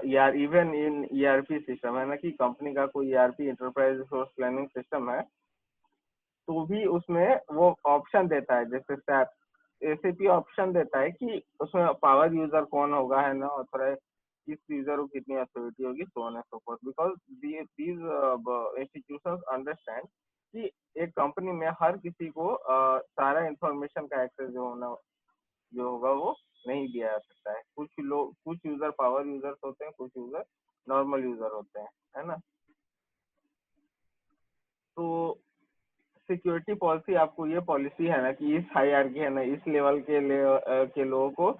यार even in ERP system है ना, कि कंपनी का कोई ERP enterprise resource planning system है, तो भी उसमें वो ऑप्शन देता है, जैसे SAP एसीपी ऑप्शन देता है कि उसमें पावर यूजर कौन होगा, है ना, ऑथराइज किस यूजर को कितनी अथॉरिटी होगी, so on and so fourth, because these institutions understand कि एक कंपनी में हर किसी को सारा इंफॉर्मेशन का एक्सेस जो होगा वो नहीं दिया जा सकता है। कुछ यूजर पावर यूजर्स होते हैं, कुछ यूजर नॉर्मल यूजर होते हैं, है ना। तो सिक्योरिटी पॉलिसी, आपको ये पॉलिसी है ना कि इस हाईआरकी है ना, इस लेवल के लोगों को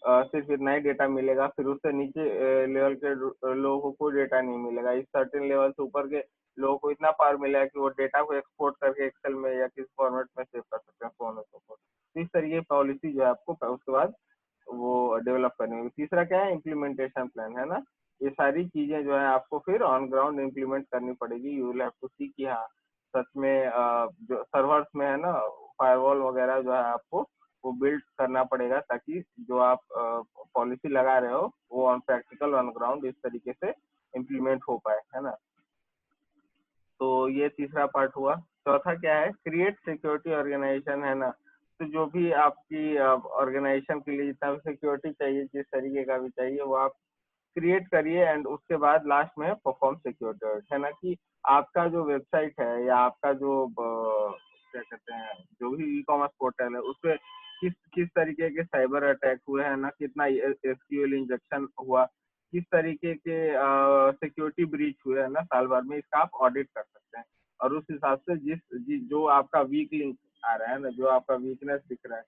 सिर्फ इतना ही डेटा मिलेगा, फिर उससे नीचे लेवल के लोगों को डेटा नहीं मिलेगा, इस सर्टेन लेवल से ऊपर के लोगों को इतना पावर मिलेगा कि वो डेटा को एक्सपोर्ट करके एक्सेल में या किस फॉर्मेट में सेव कर सकते हैं, फोन और सो फोर्थ। तो इस तरीके की पॉलिसी जो है आपको उसके बाद वो डेवलप करनी होगी। तीसरा क्या है, इम्प्लीमेंटेशन प्लान, है ना। ये सारी चीजें जो है आपको फिर ऑन ग्राउंड इम्प्लीमेंट करनी पड़ेगी। यू विल हैव टू सी कि हाँ सच में जो सर्वर्स में है ना फायरवॉल वगैरह जो है आपको वो बिल्ड करना पड़ेगा, ताकि जो आप पॉलिसी लगा रहे हो वो ऑन प्रैक्टिकल ऑन ग्राउंड इस तरीके से इम्प्लीमेंट हो पाए, है ना। तो ये तीसरा पार्ट हुआ। चौथा क्या है, क्रिएट सिक्योरिटी ऑर्गेनाइजेशन, है ना। तो जो भी आपकी ऑर्गेनाइजेशन के लिए जितना भी सिक्योरिटी चाहिए, जिस तरीके का भी चाहिए, वो आप क्रिएट करिए, एंड उसके बाद लास्ट में परफॉर्म सिक्योरिटी ऑडिट, है ना, कि आपका जो वेबसाइट है या आपका जो क्या कहते हैं जो भी ई कॉमर्स पोर्टल है, उस पर किस किस तरीके के साइबर अटैक हुए हैं ना, कितना एसक्यूएल इंजेक्शन हुआ, किस तरीके के सिक्योरिटी ब्रीच हुए हैं ना साल भर में, इसका आप ऑडिट कर सकते हैं। और उस हिसाब से जो आपका वीक लिंक आ रहा है ना, जो आपका वीकनेस दिख रहा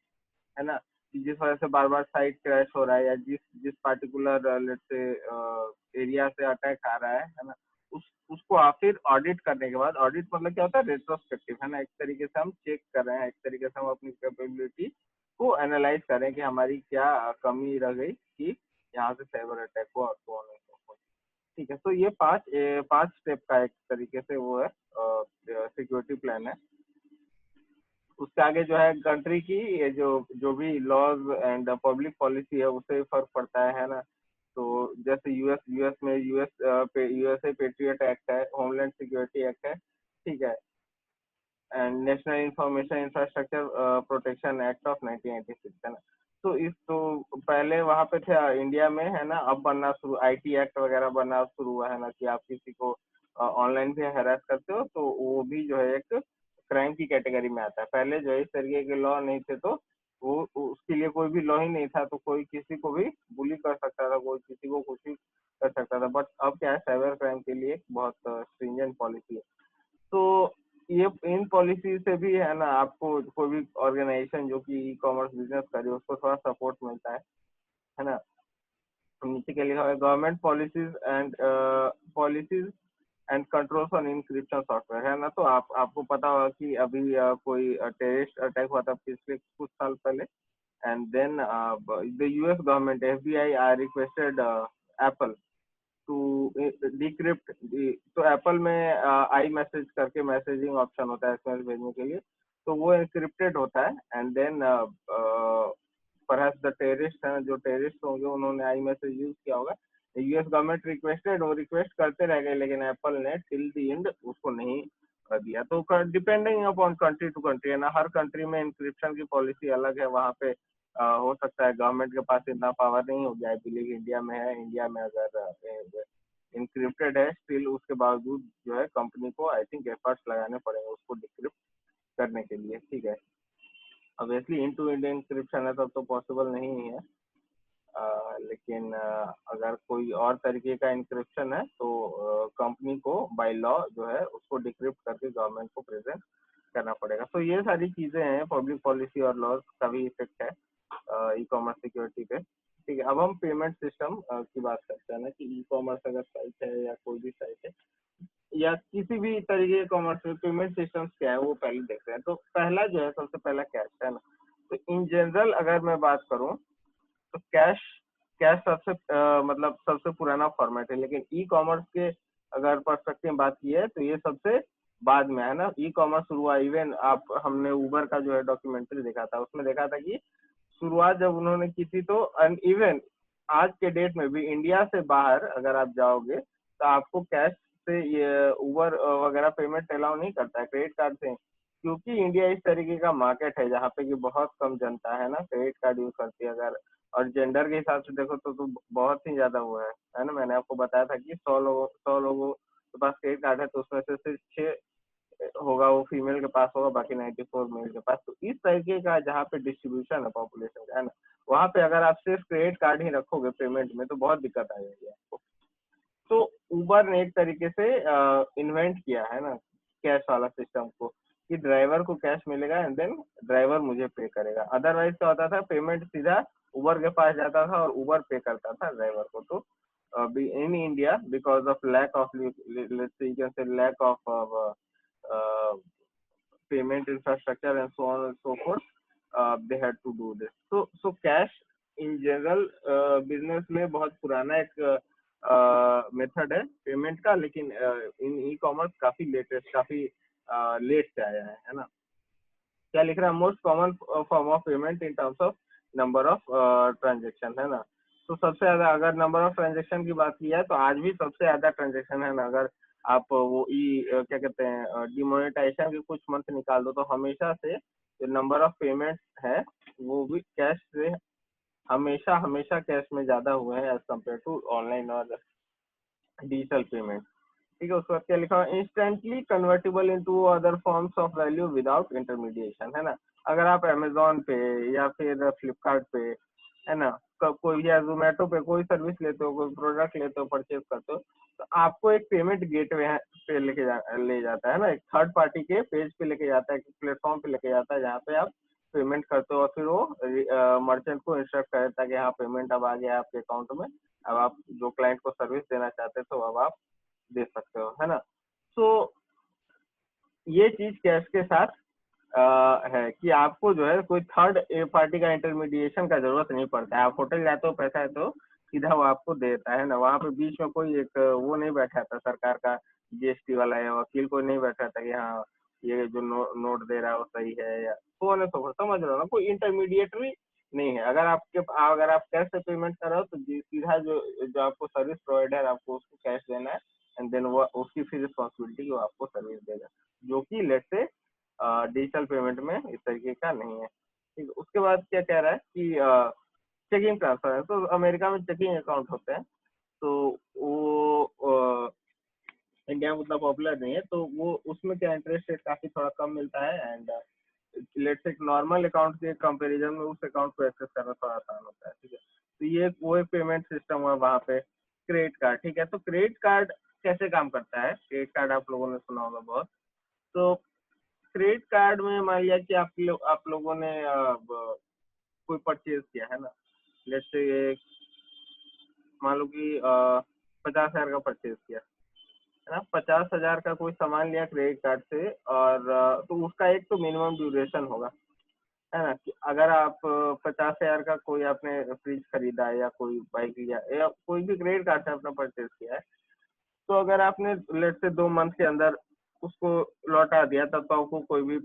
है ना, कि जिस वजह से बार बार साइट क्रैश हो रहा है, या जिस जिस पार्टिकुलर लेट्स से एरिया से अटैक आ रहा है ना, उसको आप फिर ऑडिट करने के बाद, ऑडिट मतलब क्या होता है, रेट्रोस्पेक्टिव, है ना, एक तरीके से हम चेक कर रहे हैं, एक तरीके से हम अपनी कैपेबिलिटी को एनालाइज कर रहे हैं कि हमारी क्या कमी रह गई कि यहाँ से साइबर अटैक हुआ और so on and so forth। ठीक है, तो ये पांच स्टेप का एक तरीके से वो है सिक्योरिटी प्लान है। उसके आगे जो है कंट्री की ये जो भी लॉज एंड पब्लिक पॉलिसी है उससे फर्क पड़ता है ना। तो जैसे यूएस में यूएसए पेट्रियट एक्ट है, होमलैंड सिक्योरिटी एक्ट है, ठीक है, and national information infrastructure protection act of 1996, है ना। तो पहले वहां पे थे इंडिया में, है ना, अब बनना शुरू, आईटी एक्ट वगैरह बनना शुरू हुआ है ना, कि आप किसी को ऑनलाइन भी हैरेस करते हो तो वो भी जो है एक क्राइम की कैटेगरी में आता है। पहले जो है इस तरीके के लॉ नहीं थे, तो वो उसके लिए कोई भी लॉ ही नहीं था, तो कोई किसी को भी बुली कर सकता था, कोई किसी को कुछ भी कर सकता था। बट अब क्या है, साइबर क्राइम के लिए एक बहुत स्ट्रिंजेंट पॉलिसी है। तो ये इन पॉलिसी से भी है ना, आपको कोई भी ऑर्गेनाइजेशन जो कि ई कॉमर्स बिजनेस करे उसको थोड़ा सपोर्ट मिलता है ना। नीचे के लिखा हुआ है government policies and controls on encryption software, है ना। तो आपको पता होगा कि अभी कोई टेररिस्ट अटैक हुआ था पिछले कुछ साल पहले, and then the US government FBI requested Apple to decrypt. तो एप्पल में आई मैसेज करके मैसेजिंग ऑप्शन होता है एसएमएस भेजने के लिए, तो वो एनक्रिप्टेड होता है, and then perhaps the terrorist है, जो टेररिस्ट होंगे उन्होंने आई मैसेज यूज किया होगा। यूएस गवर्नमेंट रिक्वेस्टेड, वो रिक्वेस्ट करते रह गए, लेकिन एप्पल ने टिल द एंड उसको नहीं कर दिया। तो depending upon country to country, है ना, हर कंट्री में इंक्रिप्शन की पॉलिसी अलग है। वहाँ पे हो सकता है गवर्नमेंट के पास इतना पावर नहीं हो जाए, बिलीव इंडिया में है, इंडिया में अगर इंक्रिप्टेड है स्टिल, उसके बावजूद जो है कंपनी को आई थिंक एफर्ट्स लगाने पड़ेंगे उसको डिक्रिप्ट करने के लिए, ठीक है। Obviously end to end encryption है तब तो पॉसिबल नहीं है, लेकिन अगर कोई और तरीके का इंक्रिप्शन है तो कंपनी को बाय लॉ जो है उसको डिक्रिप्ट करके गवर्नमेंट को प्रेजेंट करना पड़ेगा। तो ये सारी चीजें हैं, पब्लिक पॉलिसी और लॉज का भी इफेक्ट है ई कॉमर्स सिक्योरिटी पे, ठीक है। अब हम पेमेंट सिस्टम की बात करते हैं ना, कि ई कॉमर्स अगर साइट है या कोई भी साइट है या किसी भी तरीके के कॉमर्स में पेमेंट सिस्टम्स क्या है वो पहले देखते हैं। तो पहला जो है सबसे पहला कैश है ना। तो इन जनरल अगर मैं बात करूं तो कैश कैश सबसे मतलब सबसे पुराना फॉर्मेट है, लेकिन ई कॉमर्स के अगर पर्सपेक्टिव में बात की है तो ये सबसे बाद में है ना। ई कॉमर्स शुरू हुआ, इवन आप हमने उबर का जो है डॉक्यूमेंट्री देखा था, उसमें देखा था कि शुरुआत जब उन्होंने की थी तो इवन आज के डेट में भी इंडिया से बाहर अगर आप जाओगे तो आपको कैश से ये उबर वगैरह पेमेंट अलाउ नहीं करता है, क्रेडिट कार्ड से, क्योंकि इंडिया इस तरीके का मार्केट है जहाँ पे कि बहुत कम जनता है ना क्रेडिट कार्ड यूज करती है। अगर और जेंडर के हिसाब से देखो तो बहुत ही ज्यादा वो है ना। मैंने आपको बताया था कि 100 लोगों के पास क्रेडिट कार्ड है तो उसमें से सिर्फ 6 होगा वो फीमेल के पास होगा, बाकी 94 मेल के पास। तो इस तरीके का जहाँ पे डिस्ट्रीब्यूशन है पॉपुलेशन का है ना, वहाँ पे अगर आप सिर्फ क्रेडिट कार्ड ही रखोगे पेमेंट में तो बहुत दिक्कत आ जाएगी आपको। तो उबर ने एक तरीके से इन्वेंट किया है ना कैश वाला सिस्टम को, कि ड्राइवर को कैश मिलेगा एंड देन ड्राइवर मुझे पे करेगा। अदरवाइज क्या होता था, पेमेंट सीधा उबर के पास जाता था और उबर पे करता था ड्राइवर को। तो in India, because of lack of, let's say you can say lack of uh, payment infrastructure and so on and so forth, they had to do this. So cash in general business में बहुत पुराना एक method है payment का, लेकिन इन e commerce काफी latest, काफी late से आया है ना। क्या लिख रहा है, most common form of payment in terms of number of transaction, है ना। तो सबसे ज्यादा अगर नंबर ऑफ ट्रांजेक्शन की बात की जाए तो आज भी सबसे ज्यादा ट्रांजेक्शन है ना। अगर आप वो क्या कहते हैं डिमोनेटाइजेशन के कुछ मंथ निकाल दो तो हमेशा से जो नंबर ऑफ पेमेंट है वो भी कैश से हमेशा हमेशा कैश में ज्यादा हुए हैं एज कम्पेयर टू ऑनलाइन और डिजिटल पेमेंट। ठीक है, उसके बाद क्या लिखा हुआ, instantly convertible into other forms of value without intermediation, है ना। अगर आप अमेजोन पे या फिर फ्लिपकार्ट पे, है ना, कोई या जोमेटो पे कोई सर्विस लेते हो, कोई प्रोडक्ट लेते हो, परचेज करते हो, तो आपको एक पेमेंट गेटवे पे ले जाता है ना, एक थर्ड पार्टी के पेज पे लेके जाता है, प्लेटफॉर्म पे लेके जाता है जहाँ पे आप पेमेंट करते हो और फिर वो मर्चेंट को इंस्ट्रक्ट करता है कि हाँ पेमेंट अब आ गया आपके अकाउंट में, अब आप जो क्लाइंट को सर्विस देना चाहते थे अब आप दे सकते हो, है ना। तो ये चीज कैश के साथ है कि आपको जो है कोई थर्ड पार्टी का इंटरमीडिएशन का जरूरत नहीं पड़ता है। आप होटल जाते हो, पैसा है तो सीधा वो आपको देता है ना, वहाँ पे बीच में कोई एक वो नहीं बैठा था सरकार का जीएसटी वाला या वकील कोई नहीं बैठा था कि हाँ ये जो नोट दे रहा है वो सही है या तो समझ रहे हो ना, कोई इंटरमीडिएटरी नहीं है। अगर आप कैश से पेमेंट कर रहे हो तो सीधा जो आपको सर्विस प्रोवाइडर आपको उसको कैश देना है एंड देन वो उसकी फिर रिस्पॉन्सिबिलिटी वो आपको सर्विस देगा, जो कि लेट से डिजिटल पेमेंट में इस तरीके का नहीं है। ठीक है, उसके बाद क्या कह रहा है कि चेकिंग ट्रांसफर है, तो अमेरिका में चेकिंग अकाउंट होते हैं, तो वो इंडिया में उतना पॉपुलर नहीं है, तो वो उसमें क्या इंटरेस्ट रेट काफी थोड़ा कम मिलता है एंड लेट्स एक नॉर्मल अकाउंट के कंपैरिजन में उस अकाउंट को एक्सेस करना थोड़ा आसान होता है। ठीक है, तो ये वो एक पेमेंट सिस्टम है वहाँ पे। क्रेडिट कार्ड, ठीक है, तो क्रेडिट कार्ड कैसे काम करता है, क्रेडिट कार्ड आप लोगों ने सुना होगा बहुत। तो क्रेडिट कार्ड में मान लिया कि आप लोगों ने कोई परचेज किया है ना, लेट्स से मान लो कि 50,000 का परचेज किया है ना, 50,000 का कोई सामान लिया क्रेडिट कार्ड से, और तो उसका एक तो मिनिमम ड्यूरेशन होगा, है ना, कि अगर आप 50,000 का कोई आपने फ्रिज खरीदा है या कोई बाइक लिया या कोई भी क्रेडिट कार्ड से अपना परचेज किया है, तो अगर आपने लेट से 2 मंथ के अंदर उसको लौटा दिया तब तो आपको कोई भी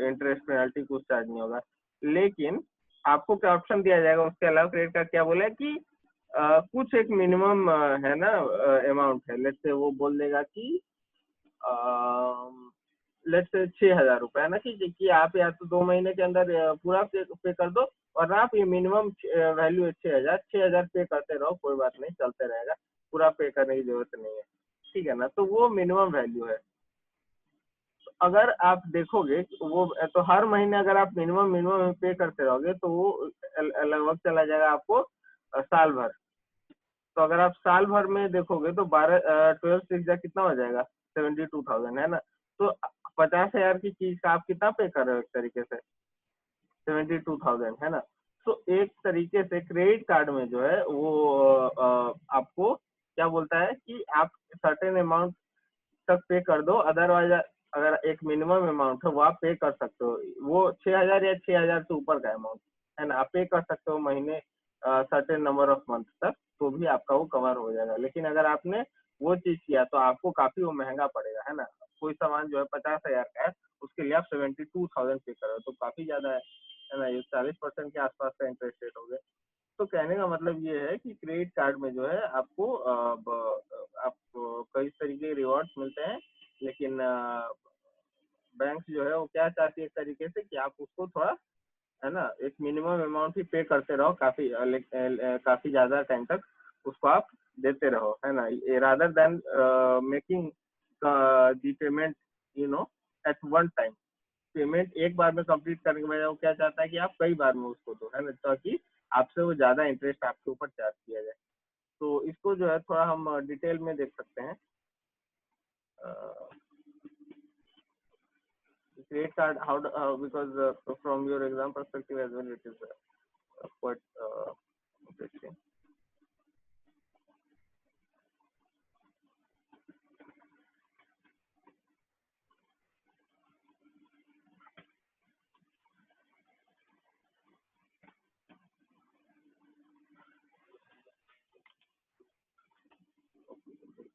इंटरेस्ट पेनल्टी कुछ चार्ज नहीं होगा। लेकिन आपको क्या ऑप्शन दिया जाएगा उसके अलावा, क्रेडिट कार्ड क्या बोला है कि कुछ एक मिनिमम है ना अमाउंट है, लेट से वो बोल देगा कि लेट से 6,000 रुपए है ना, कि आप या तो 2 महीने के अंदर पूरा पे कर दो, और आप ये मिनिमम वैल्यू है 6,000 पे करते रहो, कोई बात नहीं चलते रहेगा, पूरा पे करने की जरूरत नहीं है। ठीक है ना, तो वो मिनिमम वैल्यू है। तो अगर आप देखोगे वो तो हर महीने अगर आप मिनिमम मिनिमम पे करते रहोगे तो वो लगभग चला जाएगा आपको साल भर। तो अगर आप साल भर में देखोगे तो 12 कितना हो जाएगा, 72,000, है ना। तो 50,000 की चीज का आप कितना पे कर रहे हो एक तरीके से, 72,000, है ना। तो एक तरीके से क्रेडिट कार्ड में जो है वो आपको क्या बोलता है कि आप सर्टेन अमाउंट तक पे कर दो, अदरवाइज अगर एक मिनिमम अमाउंट है वो आप पे कर सकते हो, वो 6,000 या 6,000 से ऊपर का अमाउंट, है ना, आप पे कर सकते हो महीने सर्टेन नंबर ऑफ मंथ तक, तो भी आपका वो कवर हो जाएगा। लेकिन अगर आपने वो चीज किया तो आपको काफी वो महंगा पड़ेगा, है ना। कोई सामान जो है 50,000 का है उसके लिए आप 72,000 पे कर रहे हो, तो काफी ज्यादा है ना, ये 40% के आसपास का इंटरेस्ट रेट हो गया। तो कहने का मतलब ये है कि क्रेडिट कार्ड में जो है आपको आपको कई तरीके के रिवॉर्ड्स मिलते हैं, लेकिन बैंक जो है वो क्या चाहती है एक तरीके से कि आप उसको थोड़ा, है ना, एक मिनिमम अमाउंट ही पे करते रहो, काफी ज्यादा टाइम तक उसको आप देते रहो, है ना, rather than making the payment at one time. Payment एक बार में कंप्लीट करने के बजाय वो क्या चाहता है कि आप कई बार में उसको दो, है ना, ताकि आपसे वो ज्यादा इंटरेस्ट आपके ऊपर चार्ज किया जाए। तो इसको जो है थोड़ा हम डिटेल में देख सकते हैं। Credit card, because from your exam perspective as well, it is quite interesting.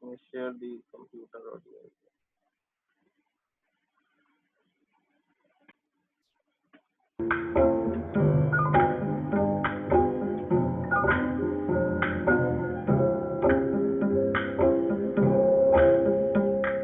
Let me share the computer audio.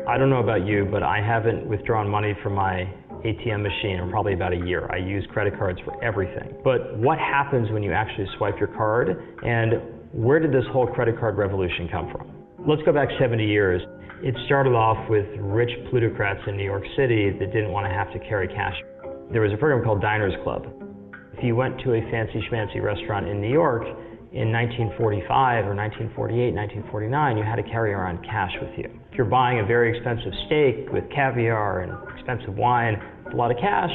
I don't know about you, but I haven't withdrawn money from my ATM machine in probably about a year. I use credit cards for everything. But what happens when you actually swipe your card, and where did this whole credit card revolution come from? Let's go back 70 years. It started off with rich plutocrats in New York City that didn't want to have to carry cash. There was a program called Diners Club. If you went to a fancy schmancy restaurant in New York in 1945 or 1948, 1949, you had to carry around cash with you. If you're buying a very expensive steak with caviar and expensive wine, it's a lot of cash.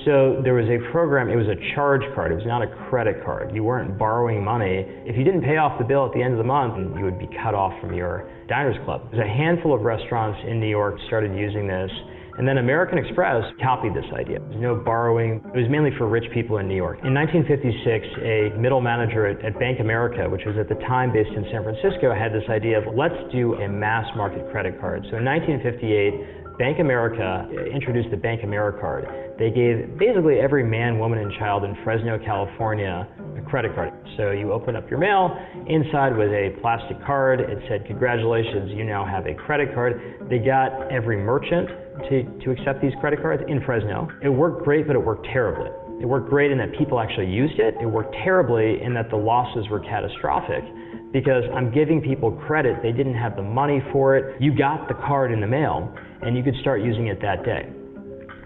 So there was a program, it was a charge card, it was not a credit card. You weren't borrowing money. If you didn't pay off the bill at the end of the month, you would be cut off from your Diners Club. There's a handful of restaurants in New York started using this. And then American Express copied this idea. There's no borrowing. It was mainly for rich people in New York. In 1956, a middle manager at Bank America, which was at the time based in San Francisco, had this idea of let's do a mass market credit card. So in 1958, Bank America introduced the Bank Americard. They gave basically every man, woman, and child in Fresno, California, a credit card. So you open up your mail, inside was a plastic card. It said, congratulations, you now have a credit card. They got every merchant to accept these credit cards in Fresno. It worked great, but it worked terribly. It worked great in that people actually used it. It worked terribly in that the losses were catastrophic because I'm giving people credit. They didn't have the money for it. You got the card in the mail and you could start using it that day.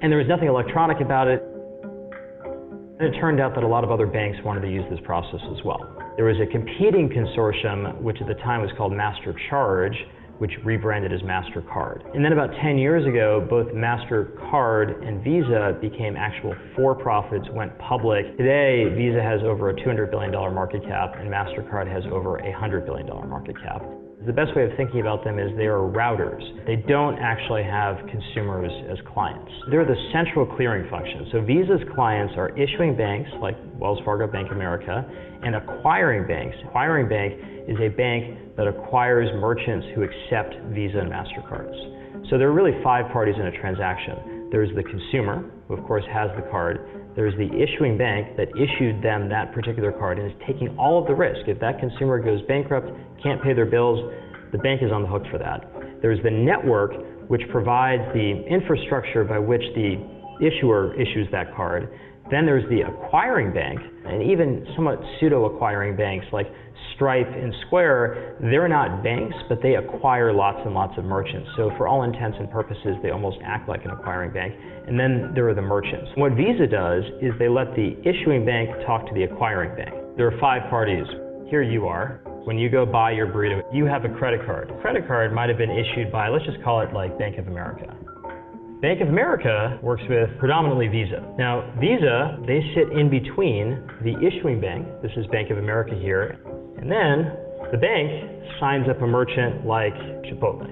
And there was nothing electronic about it. And it turned out that a lot of other banks wanted to use this process as well. There was a competing consortium, which at the time was called MasterCharge, which rebranded as MasterCard. And then about 10 years ago, both MasterCard and Visa became actual for-profits, went public. Today, Visa has over a $200 billion market cap and MasterCard has over a $100 billion market cap. The best way of thinking about them is they are routers. They don't actually have consumers as clients. They're the central clearing function. So Visa's clients are issuing banks like Wells Fargo, Bank America, and acquiring banks. Acquiring bank is a bank that acquires merchants who accept Visa and MasterCards. So there are really 5 parties in a transaction. There's the consumer, who of course has the card. There's the issuing bank that issued them that particular card and is taking all of the risk. If that consumer goes bankrupt, can't pay their bills, the bank is on the hook for that. There's the network, which provides the infrastructure by which the issuer issues that card. Then there's the acquiring bank, and even somewhat pseudo-acquiring banks like Stripe and Square. They're not banks, but they acquire lots and lots of merchants. So for all intents and purposes, they almost act like an acquiring bank. And then there are the merchants. What Visa does is they let the issuing bank talk to the acquiring bank. There are 5 parties. Here you are. When you go buy your burrito, you have a credit card. The credit card might have been issued by, let's just call it like Bank of America. Bank of America works with predominantly Visa. Now, Visa, they sit in between the issuing bank, this is Bank of America here, and then the bank signs up a merchant like Chipotle.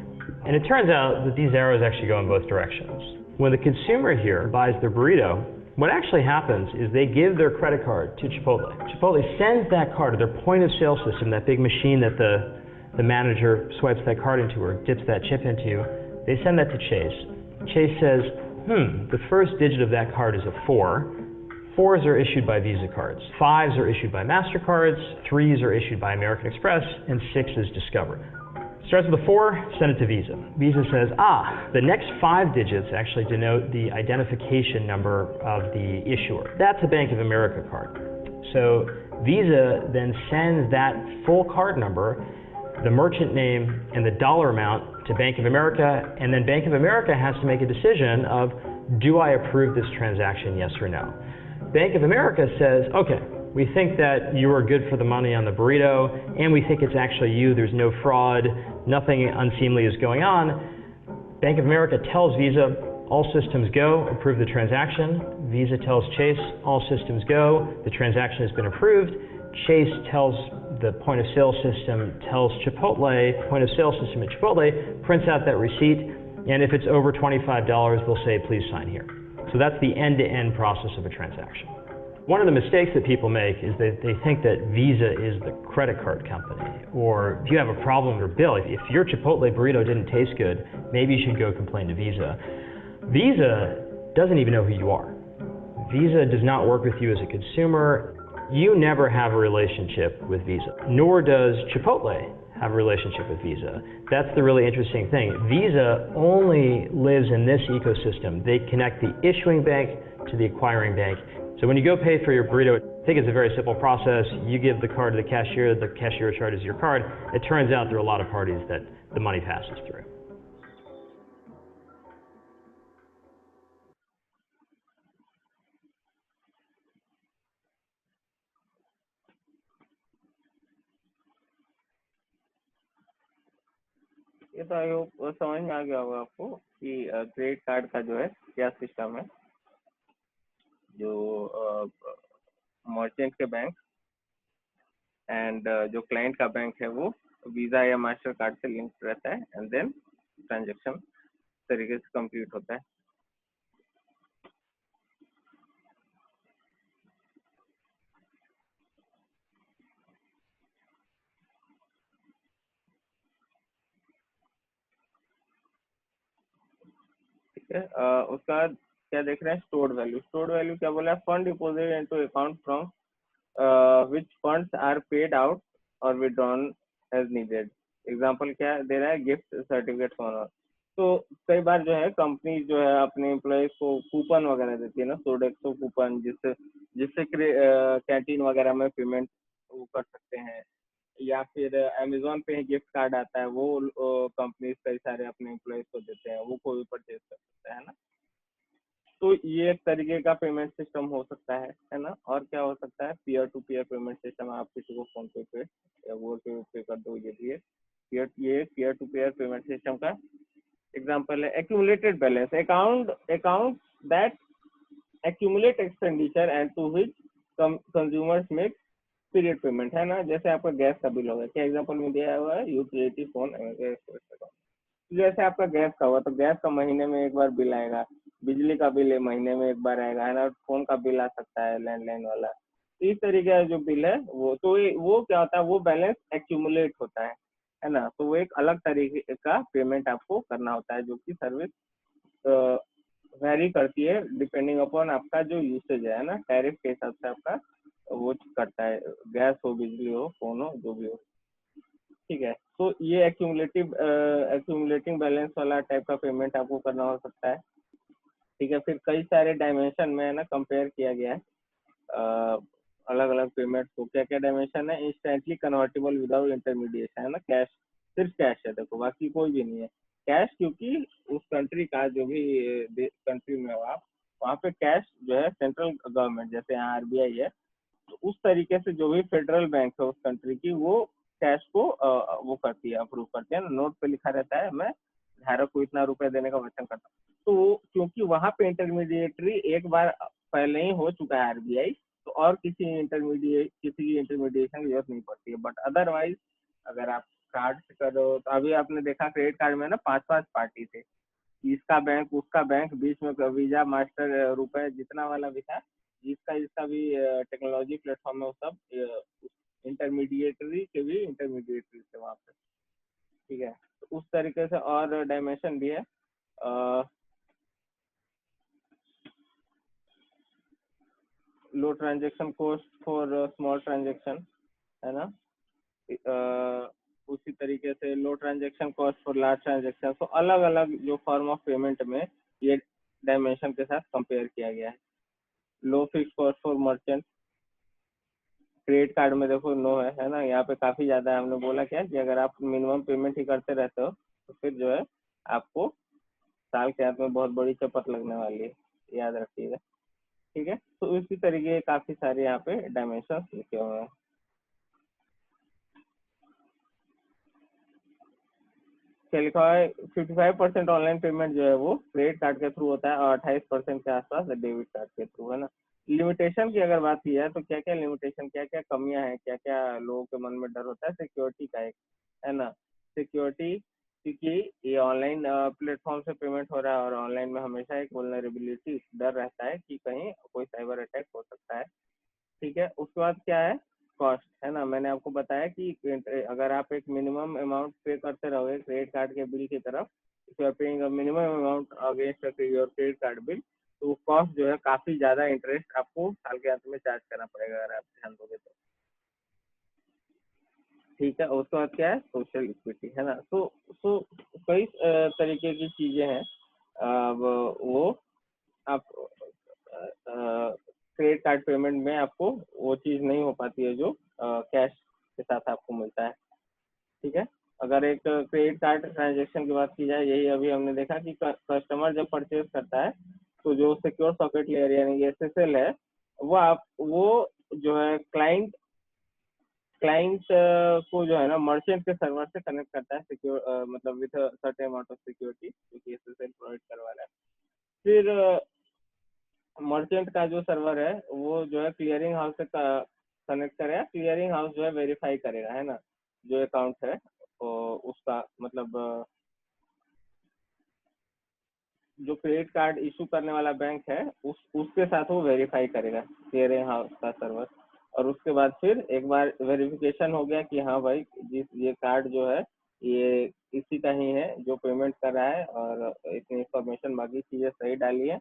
And it turns out that these arrows actually go in both directions. When the consumer here buys their burrito, what actually happens is they give their credit card to Chipotle. Chipotle sends that card to their point of sale system, that big machine that the manager swipes that card into or dips that chip into. They send that to Chase. Chase says, the first digit of that card is a 4, 4s are issued by Visa cards, 5s are issued by MasterCards, 3s are issued by American Express, and 6 is Discover. Starts with a 4, send it to Visa. Visa says, the next 5 digits actually denote the identification number of the issuer. That's a Bank of America card. So Visa then sends that full card number, the merchant name, and the dollar amount to Bank of America, and then Bank of America has to make a decision of, do I approve this transaction, yes or no? Bank of America says, okay, we think that you are good for the money on the burrito, and we think it's actually you, there's no fraud, nothing unseemly is going on. Bank of America tells Visa, all systems go, approve the transaction. Visa tells Chase, all systems go, the transaction has been approved. Chase tells the point of sale system, tells Chipotle, point of sale system at Chipotle, prints out that receipt, and if it's over $25, they'll say, please sign here. So that's the end-to-end process of a transaction. One of the mistakes that people make is that they think that Visa is the credit card company, or if you have a problem with your bill, if your Chipotle burrito didn't taste good, maybe you should go complain to Visa. Visa doesn't even know who you are. Visa does not work with you as a consumer. You never have a relationship with Visa, nor does Chipotle have a relationship with Visa. That's the really interesting thing. Visa only lives in this ecosystem. They connect the issuing bank to the acquiring bank. So when you go pay for your burrito, I think it's a very simple process. You give the card to the cashier charges your card. It turns out there are a lot of parties that the money passes through. ये तो I hope समझ में आ गया होगा आपको कि credit card का जो है क्या सिस्टम है। जो मर्चेंट के बैंक एंड जो क्लाइंट का बैंक है वो वीजा या मास्टर कार्ड से लिंक रहता है, एंड देन ट्रांजेक्शन तरीके से कंप्लीट होता है। ठीक है, उसका बाद क्या देख रहे हैं, स्टोर्ड वैल्यू। स्टोर्ड वैल्यू क्या बोला है, fund deposit into account from which funds are paid out और विड्रॉन एज नीडेड। एग्जांपल क्या दे रहा है, गिफ्ट सर्टिफिकेट ऑनर। तो कई बार जो है कंपनी जो है अपने एम्प्लॉयज को कूपन वगैरह देती है ना, सोडेक्सो कूपन, जिससे जिससे कैंटीन वगैरह में पेमेंट वो कर सकते हैं, या फिर अमेजोन पे गिफ्ट कार्ड आता है, वो कंपनी कई सारे अपने एम्प्लॉयज को देते हैं, वो कोई परचेज कर सकता है ना। तो ये एक तरीके का पेमेंट सिस्टम हो सकता है ना। और क्या हो सकता है, peer to peer payment system. आप किसी को फोन पे या गूगल पे पे कर दो, ये भी है peer to peer payment system का एग्जांपल है। Accumulated balance, account that accumulate expenditure and to which consumers make period payment, है ना। जैसे आपका गैस का बिल होगा, क्या एग्जांपल में दिया हुआ है, यूटिलिटी फोन अकाउंट। जैसे आपका गैस का हुआ तो गैस का महीने में एक बार बिल आएगा, बिजली का बिल महीने में एक बार आएगा, है ना। फोन का बिल आ सकता है, लैंडलाइन वाला। तो इस तरीके का जो बिल है वो तो वो क्या होता है, वो बैलेंस एक्यूमुलेट होता है ना। तो वो एक अलग तरीके का पेमेंट आपको करना होता है, जो कि सर्विस वेरी करती है डिपेंडिंग अपॉन आपका जो यूसेज है ना, टैरिफ के हिसाब से आपका वो करता है, गैस हो, बिजली हो, फोन हो, जो भी हो। ठीक है, तो ये एक्यूमुलेटिंग बैलेंस वाला टाइप का पेमेंट आपको करना हो सकता है। ठीक है, फिर कई सारे डायमेंशन में ना कंपेयर किया गया है अलग अलग पेमेंट्स को। क्या क्या डायमेंशन है, इंस्टेंटली कन्वर्टेबल विदाउट इंटरमीडिएशन, है ना। कैश, सिर्फ कैश है, देखो बाकी कोई भी नहीं है। कैश क्योंकि उस कंट्री का जो भी कंट्री में हो आप, वहाँ पे कैश जो है सेंट्रल गवर्नमेंट, जैसे यहाँ आरबीआई है, तो उस तरीके से जो भी फेडरल बैंक है उस कंट्री की, वो कैश को वो करती है, अप्रूव करती है ना। नोट पे लिखा रहता है, मैं धारक को इतना रुपए देने का वचन करता हूँ। तो क्योंकि वहां पे इंटरमीडिएटरी एक बार पहले ही हो चुका है आरबीआई, तो और किसी की इंटरमीडिएशन की जरूरत नहीं पड़ती है। बट अदरवाइज अगर आप कार्ड से करो, तो अभी आपने देखा क्रेडिट कार्ड में ना 5-5 पार्टी थे, इसका बैंक उसका बैंक, बीच में वीजा मास्टर रुपए जितना वाला भी था, जिसका भी टेक्नोलॉजी प्लेटफॉर्म है, वो सब इंटरमीडिएटरी के भी इंटरमीडिएटरी थे वहाँ पे। ठीक है, तो उस तरीके से और डायमेंशन भी है। Low transaction cost for small transaction, है ना। उसी तरीके से low transaction cost for large transaction. तो अलग अलग जो फॉर्म ऑफ पेमेंट में ये डायमेंशन के साथ कंपेयर किया गया है। Low fix cost for merchant, credit card में देखो नो है ना, यहाँ पे काफी ज्यादा है। हमने बोला क्या कि अगर आप मिनिमम पेमेंट ही करते रहते हो तो फिर जो है आपको साल के अंत में बहुत बड़ी चपत लगने वाली है, याद रखिएगा। ठीक है, तो इसी तरीके के काफी सारे यहाँ पे डायमेंशन लिखे हुए हैं। क्या लिखा है, 55% ऑनलाइन पेमेंट जो है वो क्रेडिट कार्ड के थ्रू होता है और 28% के आसपास डेबिट कार्ड के थ्रू, है ना। लिमिटेशन की अगर बात की जाए तो क्या क्या लिमिटेशन, क्या क्या कमियां हैं, क्या क्या लोगों के मन में डर होता है, सिक्योरिटी का एक, है ना। सिक्योरिटी, क्योंकि ये ऑनलाइन प्लेटफॉर्म से पेमेंट हो रहा है और ऑनलाइन में हमेशा एक वल्नरेबिलिटी, डर रहता है कि कहीं कोई साइबर अटैक हो सकता है। ठीक है, उसके बाद क्या है, कॉस्ट, है ना। मैंने आपको बताया कि अगर आप एक मिनिमम अमाउंट पे करते रहोगे क्रेडिट कार्ड के बिल की तरफ, if you are paying a minimum amount against your credit card bill, तो कॉस्ट जो है काफी ज्यादा इंटरेस्ट आपको साल के अंत में चार्ज करना पड़ेगा अगर आप ध्यान दोगे तो। ठीक है, उसके बाद क्या है, सोशल इक्विटी, है ना। तो कई तरीके की चीजें हैं, वो आप क्रेडिट कार्ड पेमेंट में आपको वो चीज नहीं हो पाती है जो कैश के साथ आपको मिलता है। ठीक है, अगर एक क्रेडिट कार्ड ट्रांजेक्शन की बात की जाए, यही अभी हमने देखा कि कस्टमर जब परचेज करता है तो जो सिक्योर सॉकेट लेयर यानी एसएसएल है, वो जो है क्लाइंट को जो है ना मर्चेंट के सर्वर से कनेक्ट करता है, सिक्योर मतलब with certain amount of security जो कि एसएसएल प्रोवाइड करवा रहा है। फिर मर्चेंट का जो सर्वर है वो जो है क्लियरिंग हाउस से कनेक्ट करेगा, क्लियरिंग हाउस जो है वेरीफाई करेगा, है ना, जो अकाउंट है तो उसका मतलब जो क्रेडिट कार्ड इशू करने वाला बैंक है उसके साथ वो वेरीफाई करेगा, क्लियरिंग हाउस का सर्वर। और उसके बाद फिर एक बार वेरिफिकेशन हो गया कि हाँ भाई ये कार्ड जो है ये इसी का ही है जो पेमेंट कर रहा है और इतनी इंफॉर्मेशन बाकी चीजें सही डाली है,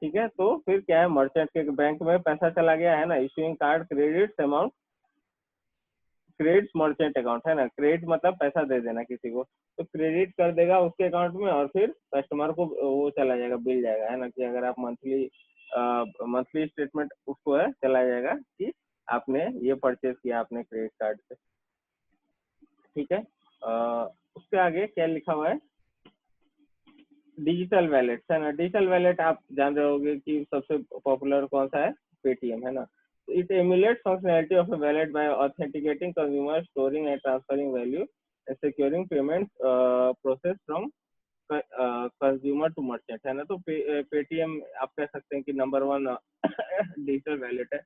ठीक है, तो फिर क्या है, मर्चेंट के बैंक में पैसा चला गया, है ना। Issuing card credit amount, credit merchant account, है ना, क्रेडिट मतलब पैसा दे देना किसी को, तो क्रेडिट कर देगा उसके अकाउंट में और फिर कस्टमर को वो चला जाएगा, बिल जाएगा, है ना, कि अगर आप मंथली स्टेटमेंट उसको है चला जाएगा कि आपने ये परचेज किया आपने क्रेडिट कार्ड से। ठीक है, उसके आगे क्या लिखा हुआ है, डिजिटल वैलेट, है ना। डिजिटल वैलेट आप जान रहे होंगे कि सबसे पॉपुलर कौन सा है, पेटीएम, है ना। It emulates functionality of a wallet by authenticating consumers, storing and transferring value, and securing payment process from consumer to merchant, है ना। तो पेटीएम आप कह सकते हैं कि नंबर 1 डिजिटल वैलेट है।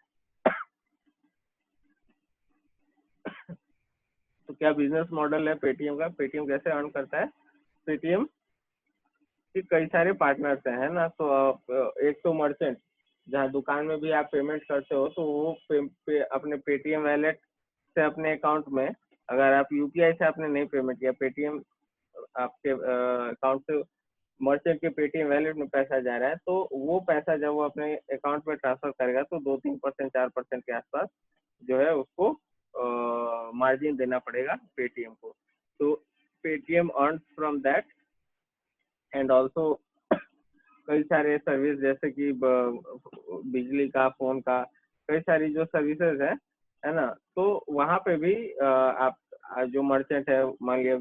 तो क्या बिजनेस मॉडल है पेटीएम का, पेटीएम कैसे अर्न करता है, पेटीएम के कई सारे पार्टनर्स हैं, है ना। तो एक तो मर्चेंट, जहाँ दुकान में भी आप पेमेंट करते हो तो वो अपने पेटीएम वैलेट से अपने अकाउंट में, अगर आप यूपीआई से आपने नहीं पेमेंट किया, पेटीएम आपके अकाउंट से मर्चेंट के पेटीएम वैलेट में पैसा जा रहा है, तो वो पैसा जब वो अपने अकाउंट में ट्रांसफर करेगा तो 2-3%, 4% के आसपास जो है उसको मार्जिन देना पड़ेगा पेटीएम को। तो Paytm earn from that and also कई सारे सर्विस जैसे कि बिजली का, फोन का, कई सारी जो सर्विसेज है ना, तो वहां पे भी आप जो मर्चेंट है, मान लिया